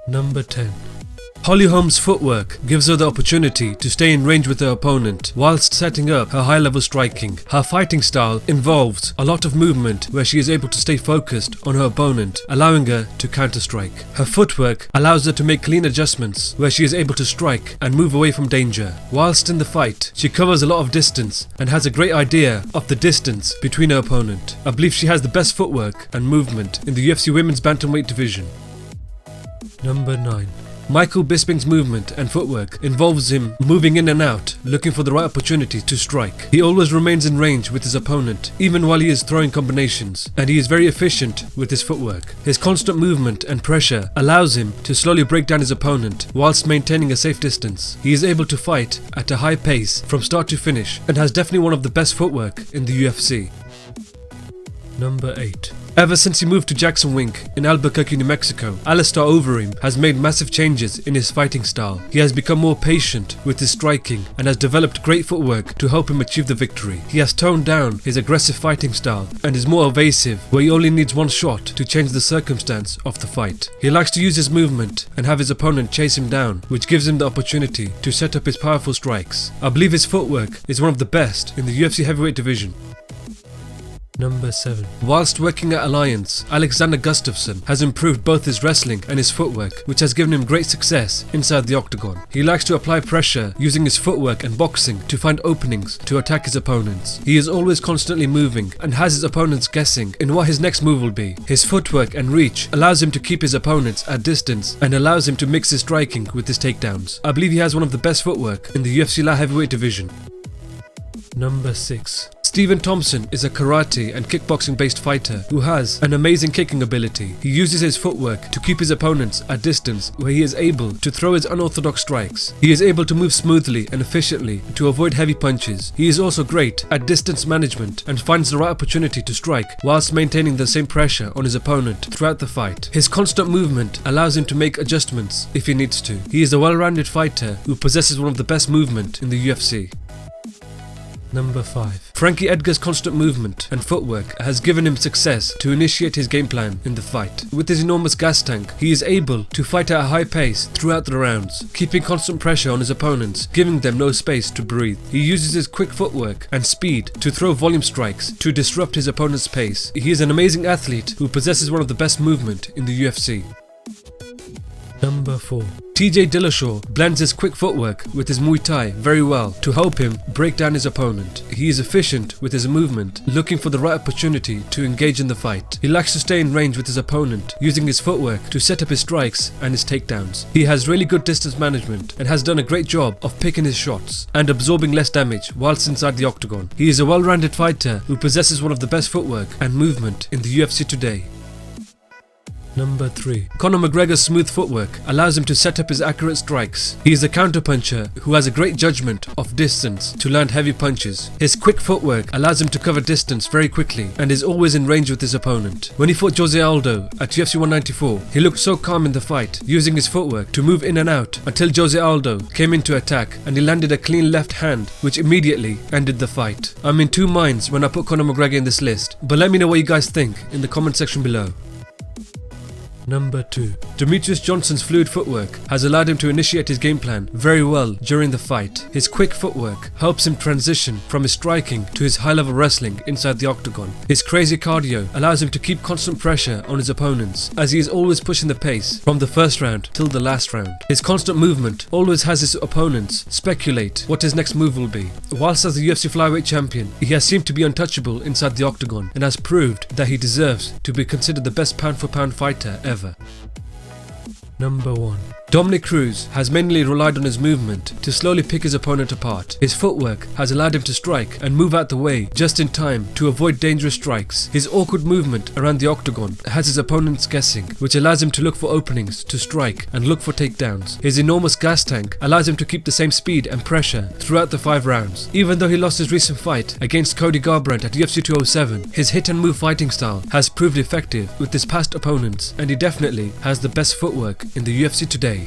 Number 10. Holm's footwork gives her the opportunity to stay in range with her opponent whilst setting up her high-level striking. Her fighting style involves a lot of movement where she is able to stay focused on her opponent, allowing her to counter-strike. Her footwork allows her to make clean adjustments where she is able to strike and move away from danger. Whilst in the fight, she covers a lot of distance and has a great idea of the distance between her opponent. I believe she has the best footwork and movement in the UFC Women's Bantamweight division. Number 9. Michael Bisping's movement and footwork involves him moving in and out, looking for the right opportunity to strike. He always remains in range with his opponent, even while he is throwing combinations, and he is very efficient with his footwork. His constant movement and pressure allows him to slowly break down his opponent whilst maintaining a safe distance. He is able to fight at a high pace from start to finish and has definitely one of the best footwork in the UFC. Number 8. Ever since he moved to Jackson Wink in Albuquerque, New Mexico, Alistair Overeem has made massive changes in his fighting style. He has become more patient with his striking and has developed great footwork to help him achieve the victory. He has toned down his aggressive fighting style and is more evasive, where he only needs one shot to change the circumstance of the fight. He likes to use his movement and have his opponent chase him down, which gives him the opportunity to set up his powerful strikes. I believe his footwork is one of the best in the UFC heavyweight division. Number 7. Whilst working at Alliance, Alexander Gustafsson has improved both his wrestling and his footwork, which has given him great success inside the octagon. He likes to apply pressure using his footwork and boxing to find openings to attack his opponents. He is always constantly moving and has his opponents guessing in what his next move will be. His footwork and reach allows him to keep his opponents at distance and allows him to mix his striking with his takedowns. I believe he has one of the best footwork in the UFC light heavyweight division. Number 6. Thompson is a karate and kickboxing based fighter who has an amazing kicking ability. He uses his footwork to keep his opponents at distance where he is able to throw his unorthodox strikes. He is able to move smoothly and efficiently to avoid heavy punches. He is also great at distance management and finds the right opportunity to strike whilst maintaining the same pressure on his opponent throughout the fight. His constant movement allows him to make adjustments if he needs to. He is a well-rounded fighter who possesses one of the best movement in the UFC. Number 5. Frankie Edgar's constant movement and footwork has given him success to initiate his game plan in the fight. With his enormous gas tank, he is able to fight at a high pace throughout the rounds, keeping constant pressure on his opponents, giving them no space to breathe. He uses his quick footwork and speed to throw volume strikes to disrupt his opponent's pace. He is an amazing athlete who possesses one of the best movement in the UFC. Number 4. TJ Dillashaw blends his quick footwork with his Muay Thai very well to help him break down his opponent. He is efficient with his movement, looking for the right opportunity to engage in the fight. He likes to stay in range with his opponent, using his footwork to set up his strikes and his takedowns. He has really good distance management and has done a great job of picking his shots and absorbing less damage whilst inside the octagon. He is a well-rounded fighter who possesses one of the best footwork and movement in the UFC today. Number 3. Conor McGregor's smooth footwork allows him to set up his accurate strikes. He is a counterpuncher who has a great judgment of distance to land heavy punches. His quick footwork allows him to cover distance very quickly and is always in range with his opponent. When he fought Jose Aldo at UFC 194, he looked so calm in the fight, using his footwork to move in and out until Jose Aldo came in to attack and he landed a clean left hand which immediately ended the fight. I'm in two minds when I put Conor McGregor in this list, but let me know what you guys think in the comment section below. Number 2. Demetrius Johnson's fluid footwork has allowed him to initiate his game plan very well during the fight. His quick footwork helps him transition from his striking to his high-level wrestling inside the octagon. His crazy cardio allows him to keep constant pressure on his opponents as he is always pushing the pace from the first round till the last round. His constant movement always has his opponents speculate what his next move will be. Whilst as the UFC flyweight champion, he has seemed to be untouchable inside the octagon and has proved that he deserves to be considered the best pound-for-pound fighter ever. Number 1. Dominick Cruz has mainly relied on his movement to slowly pick his opponent apart. His footwork has allowed him to strike and move out the way just in time to avoid dangerous strikes. His awkward movement around the octagon has his opponents guessing, which allows him to look for openings to strike and look for takedowns. His enormous gas tank allows him to keep the same speed and pressure throughout the 5 rounds. Even though he lost his recent fight against Cody Garbrandt at UFC 207, his hit and move fighting style has proved effective with his past opponents and he definitely has the best footwork in the UFC today.